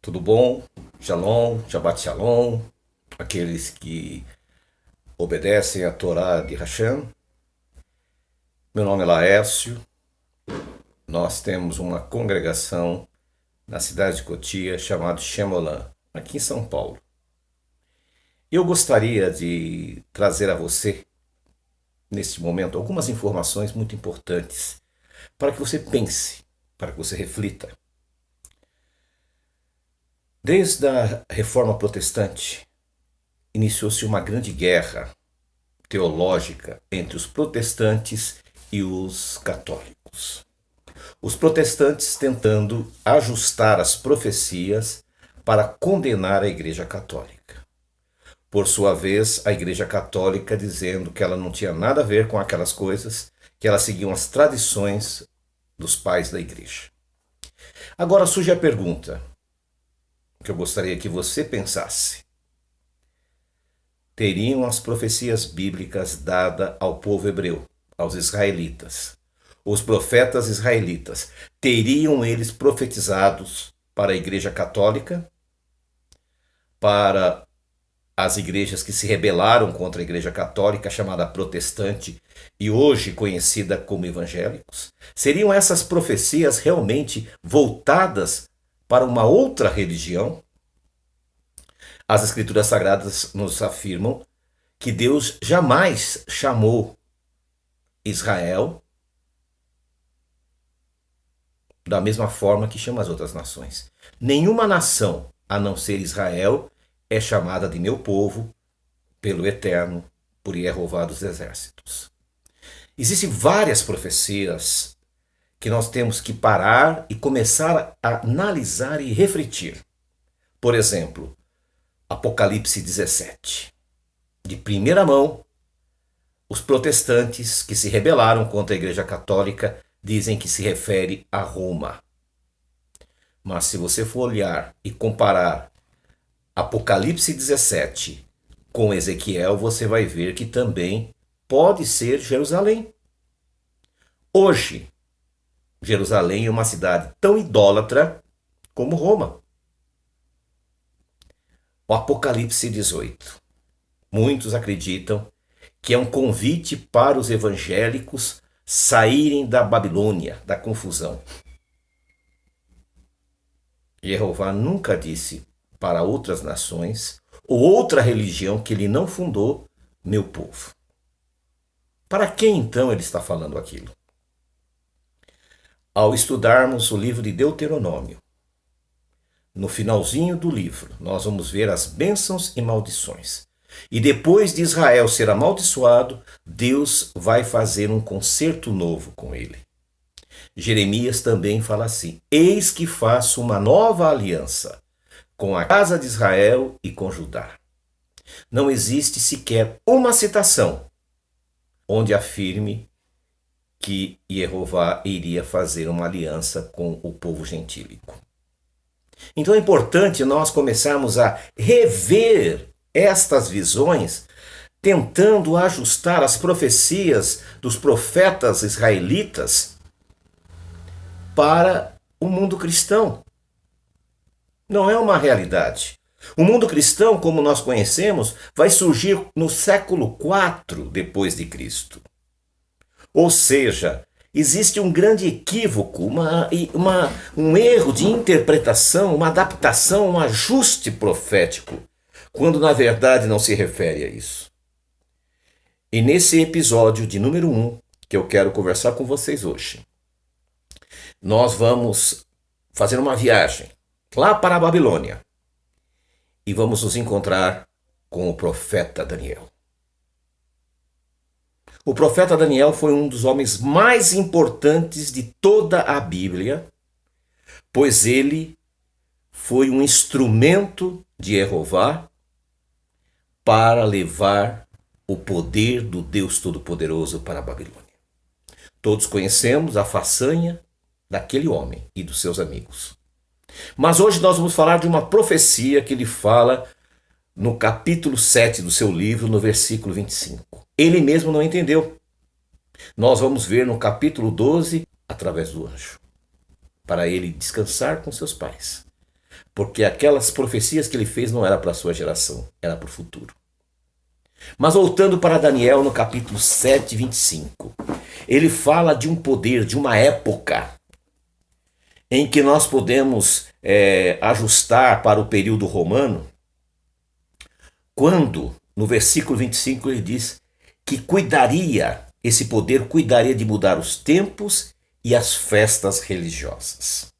Tudo bom? Shalom, Shabbat Shalom, aqueles que obedecem à Torá de Hashem. Meu nome é Laércio, nós temos uma congregação na cidade de Cotia chamada Shemolam, aqui em São Paulo. Eu gostaria de trazer a você, neste momento, algumas informações muito importantes para que você pense, para que você reflita. Desde a Reforma Protestante, iniciou-se uma grande guerra teológica entre os protestantes e os católicos. Os protestantes tentando ajustar as profecias para condenar a Igreja Católica. Por sua vez, a Igreja Católica dizendo que ela não tinha nada a ver com aquelas coisas, que elas seguiam as tradições dos pais da Igreja. Agora surge a pergunta que eu gostaria que você pensasse. Teriam as profecias bíblicas dadas ao povo hebreu, aos israelitas, os profetas israelitas, teriam eles profetizados para a Igreja Católica, para as igrejas que se rebelaram contra a Igreja Católica, chamada protestante e hoje conhecida como evangélicos? Seriam essas profecias realmente voltadas para uma outra religião? As Escrituras Sagradas nos afirmam que Deus jamais chamou Israel da mesma forma que chama as outras nações. Nenhuma nação, a não ser Israel, é chamada de meu povo pelo Eterno, por Jeová dos Exércitos. Existem várias profecias que nós temos que parar e começar a analisar e refletir. Por exemplo, Apocalipse 17. De primeira mão, os protestantes que se rebelaram contra a Igreja Católica dizem que se refere a Roma. Mas se você for olhar e comparar Apocalipse 17 com Ezequiel, você vai ver que também pode ser Jerusalém. Hoje, Jerusalém é uma cidade tão idólatra como Roma. O Apocalipse 18. Muitos acreditam que é um convite para os evangélicos saírem da Babilônia, da confusão. Jeová nunca disse para outras nações ou outra religião que ele não fundou, meu povo. Para quem então ele está falando aquilo? Ao estudarmos o livro de Deuteronômio, no finalzinho do livro, nós vamos ver as bênçãos e maldições. E depois de Israel ser amaldiçoado, Deus vai fazer um concerto novo com ele. Jeremias também fala assim: eis que faço uma nova aliança com a casa de Israel e com Judá. Não existe sequer uma citação onde afirme que Jeová iria fazer uma aliança com o povo gentílico. Então é importante nós começarmos a rever estas visões, tentando ajustar as profecias dos profetas israelitas para o mundo cristão. Não é uma realidade. O mundo cristão, como nós conhecemos, vai surgir no século IV depois de Cristo. Ou seja, existe um grande equívoco, um erro de interpretação, uma adaptação, um ajuste profético, quando na verdade não se refere a isso. E nesse episódio de número 1, que eu quero conversar com vocês hoje, nós vamos fazer uma viagem lá para a Babilônia e vamos nos encontrar com o profeta Daniel. O profeta Daniel foi um dos homens mais importantes de toda a Bíblia, pois ele foi um instrumento de Jeová para levar o poder do Deus Todo-Poderoso para a Babilônia. Todos conhecemos a façanha daquele homem e dos seus amigos. Mas hoje nós vamos falar de uma profecia que ele fala no capítulo 7 do seu livro, no versículo 25. Ele mesmo não entendeu. Nós vamos ver no capítulo 12, através do anjo, para ele descansar com seus pais. porque aquelas profecias que ele fez não era para a sua geração, era para o futuro. Mas voltando para Daniel no capítulo 7, 25, ele fala de um poder, de uma época em que nós podemos ajustar para o período romano, quando, no versículo 25, ele diz que esse poder cuidaria de mudar os tempos e as festas religiosas.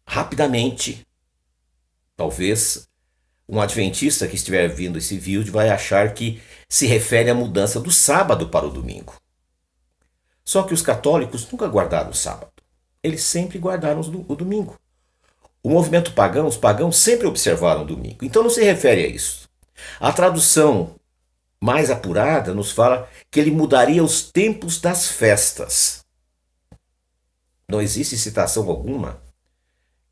Rapidamente, talvez um adventista que estiver vendo esse vídeo vai achar que se refere à mudança do sábado para o domingo. Só que os católicos nunca guardaram o sábado. Eles sempre guardaram o domingo. O movimento pagão, os pagãos sempre observaram o domingo. Então não se refere a isso. A tradução mais apurada nos fala que ele mudaria os tempos das festas. Não existe citação alguma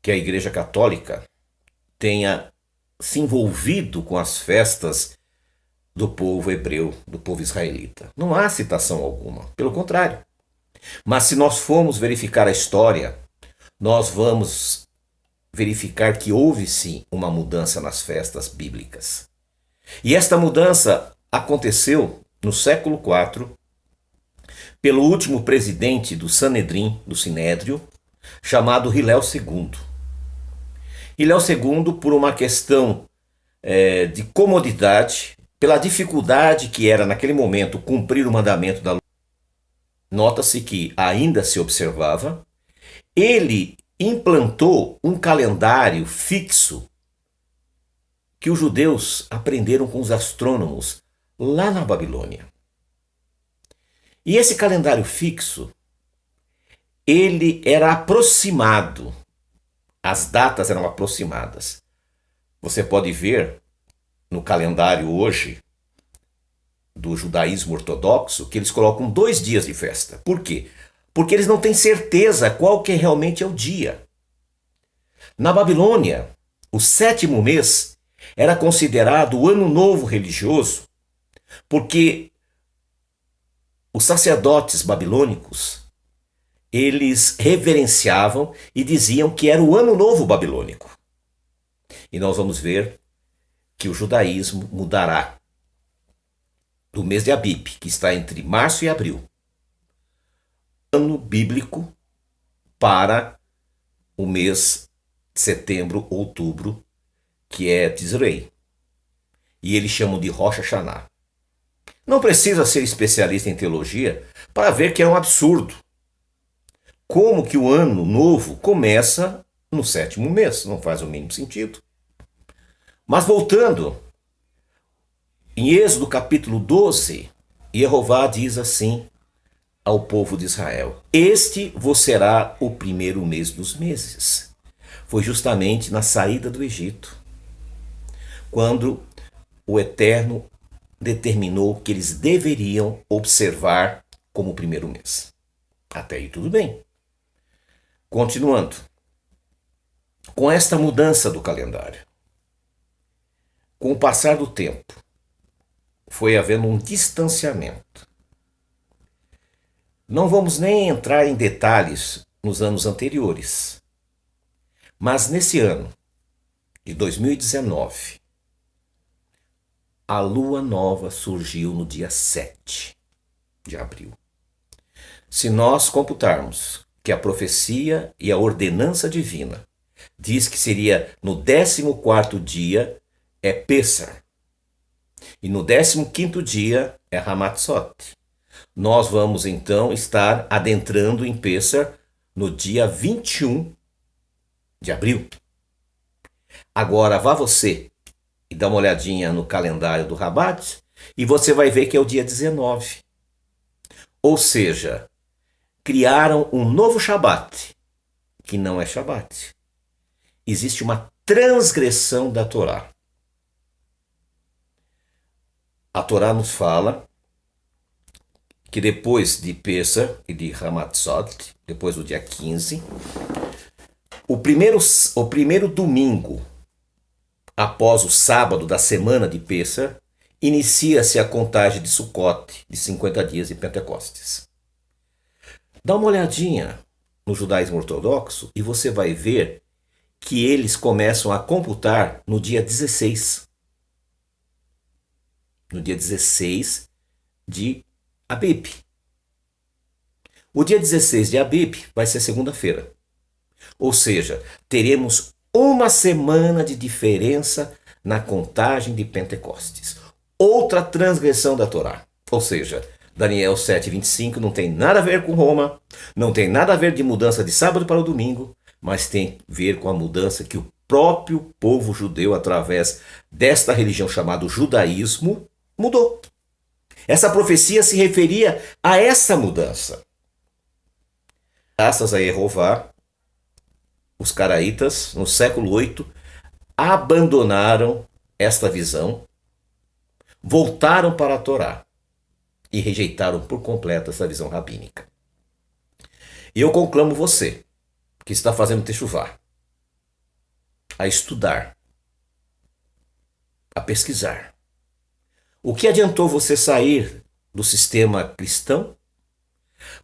que a Igreja Católica tenha se envolvido com as festas do povo hebreu, do povo israelita. Não há citação alguma, pelo contrário. Mas se nós formos verificar a história, nós vamos verificar que houve sim uma mudança nas festas bíblicas. E esta mudança aconteceu no século IV, pelo último presidente do Sanedrim, do Sinédrio, chamado Hilel II. Hilel II, por uma questão de comodidade, pela dificuldade que era naquele momento cumprir o mandamento da lei, nota-se que ainda se observava, ele implantou um calendário fixo que os judeus aprenderam com os astrônomos lá na Babilônia. E esse calendário fixo, ele era aproximado, as datas eram aproximadas. Você pode ver no calendário hoje do judaísmo ortodoxo que eles colocam 2 dias de festa. Por quê? Porque eles não têm certeza qual que realmente é o dia. Na Babilônia, o 7º mês era considerado o ano novo religioso, porque os sacerdotes babilônicos, eles reverenciavam e diziam que era o ano novo babilônico. E nós vamos ver que o judaísmo mudará do mês de Abib, que está entre março e abril, ano bíblico, para o mês de setembro, outubro, que é Tisrei. E eles chamam de Rosh Hashanah. Não precisa ser especialista em teologia para ver que é um absurdo. Como que o ano novo começa no 7º mês? Não faz o mínimo sentido. Mas voltando, em Êxodo capítulo 12, Jeová diz assim ao povo de Israel: este vos será o primeiro mês dos meses. Foi justamente na saída do Egito, quando o Eterno determinou que eles deveriam observar como o primeiro mês. Até aí tudo bem. Continuando, com esta mudança do calendário, com o passar do tempo, foi havendo um distanciamento. Não vamos nem entrar em detalhes nos anos anteriores, mas nesse ano de 2019, a lua nova surgiu no dia 7 de abril. Se nós computarmos que a profecia e a ordenança divina diz que seria no 14º dia é Pessar, e no 15º dia é Hamatzot, nós vamos então estar adentrando em Pessar no dia 21 de abril. Agora vá você e dá uma olhadinha no calendário do Rabat e você vai ver que é o dia 19. Ou seja, criaram um novo Shabat, que não é Shabat. Existe uma transgressão da Torá. A Torá nos fala que depois de Pessah e de Hamatzot, depois do dia 15, o primeiro domingo após o sábado da semana de Pessah, inicia-se a contagem de Sukkot, de 50 dias de Pentecostes. Dá uma olhadinha no judaísmo ortodoxo e você vai ver que eles começam a computar no dia 16. No dia 16 de Abib. O dia 16 de Abib vai ser segunda-feira. Ou seja, teremos uma semana de diferença na contagem de Pentecostes. Outra transgressão da Torá. Ou seja, Daniel 7:25 não tem nada a ver com Roma, não tem nada a ver de mudança de sábado para o domingo, mas tem a ver com a mudança que o próprio povo judeu, através desta religião chamada judaísmo, mudou. Essa profecia se referia a essa mudança. Graças a Jeová, os caraítas, no século 8, abandonaram esta visão, voltaram para a Torá e rejeitaram por completo essa visão rabínica. E eu conclamo você, que está fazendo techuvá, a estudar, a pesquisar. O que adiantou você sair do sistema cristão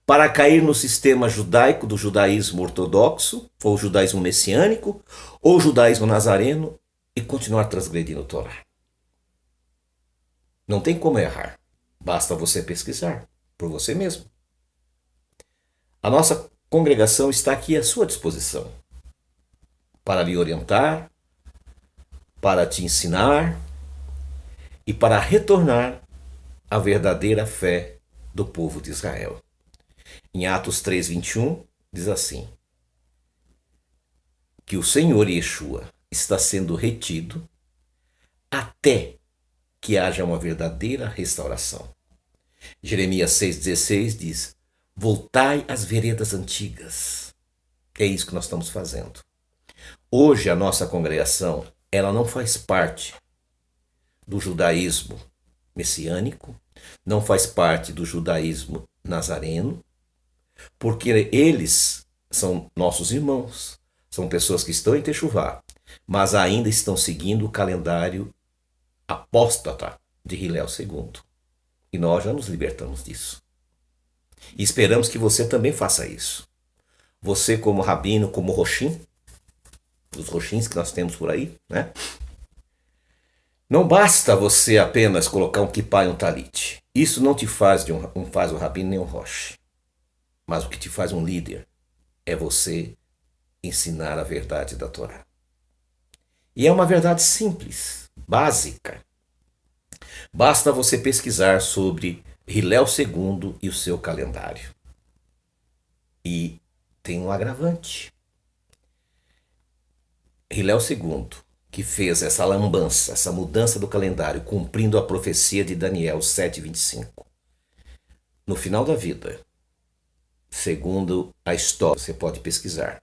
para cair no sistema judaico, do judaísmo ortodoxo, ou judaísmo messiânico, ou judaísmo nazareno, e continuar transgredindo a Torá? Não tem como errar. Basta você pesquisar por você mesmo. A nossa congregação está aqui à sua disposição para lhe orientar, para te ensinar e para retornar à verdadeira fé do povo de Israel. Em Atos 3:21 diz assim, que o Senhor Yeshua está sendo retido até que haja uma verdadeira restauração. Jeremias 6,16 diz, voltai às veredas antigas. É isso que nós estamos fazendo. Hoje a nossa congregação, ela não faz parte do judaísmo messiânico, não faz parte do judaísmo nazareno, porque eles são nossos irmãos, são pessoas que estão em techuvá, mas ainda estão seguindo o calendário apóstata de Hillel II. E nós já nos libertamos disso. E esperamos que você também faça isso. Você como rabino, como roxim, os roxins que nós temos por aí, né? Não basta você apenas colocar um kippá e um talit. Isso não te faz faz um rabino nem um roche. Mas o que te faz um líder é você ensinar a verdade da Torá. E é uma verdade simples, básica. Basta você pesquisar sobre Hillel II e o seu calendário. E tem um agravante. Hillel II, que fez essa lambança, essa mudança do calendário, cumprindo a profecia de Daniel 7:25. No final da vida, segundo a história, você pode pesquisar,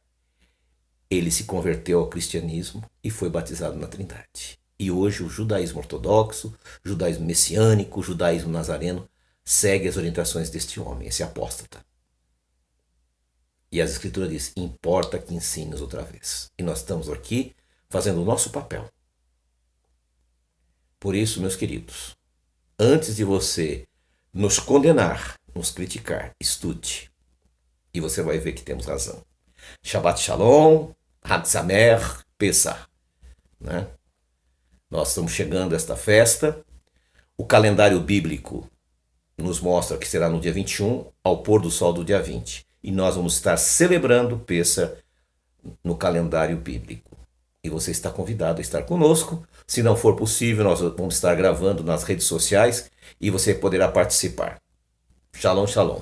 ele se converteu ao cristianismo e foi batizado na Trindade. E hoje o judaísmo ortodoxo, judaísmo messiânico, judaísmo nazareno segue as orientações deste homem, esse apóstata. E as escrituras dizem, importa que ensines outra vez. E nós estamos aqui fazendo o nosso papel. Por isso, meus queridos, antes de você nos condenar, nos criticar, estude. E você vai ver que temos razão. Shabbat Shalom, Hag Sameach, Pesach. Né? Nós estamos chegando a esta festa. O calendário bíblico nos mostra que será no dia 21, ao pôr do sol do dia 20. E nós vamos estar celebrando Pesach no calendário bíblico. E você está convidado a estar conosco. Se não for possível, nós vamos estar gravando nas redes sociais e você poderá participar. Shalom, shalom.